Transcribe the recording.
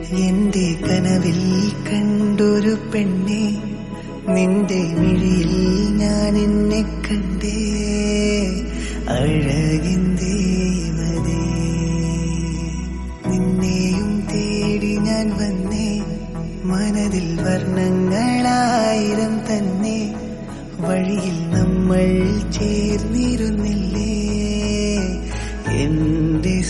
എന്റെ കനവിൽ കണ്ടൊരു പെണ്ണെ, നിന്റെ മിഴിയിൽ ഞാൻ എന്നെ കണ്ടേ, അഴകിന്തേ മതേ. നിന്നെയും തേടി ഞാൻ വന്നേ, മനതിൽ വർണ്ണങ്ങളായിരം തന്നെ. വഴിയിൽ നമ്മൾ ചേർന്നിരുന്നില്ലേ എന്റെ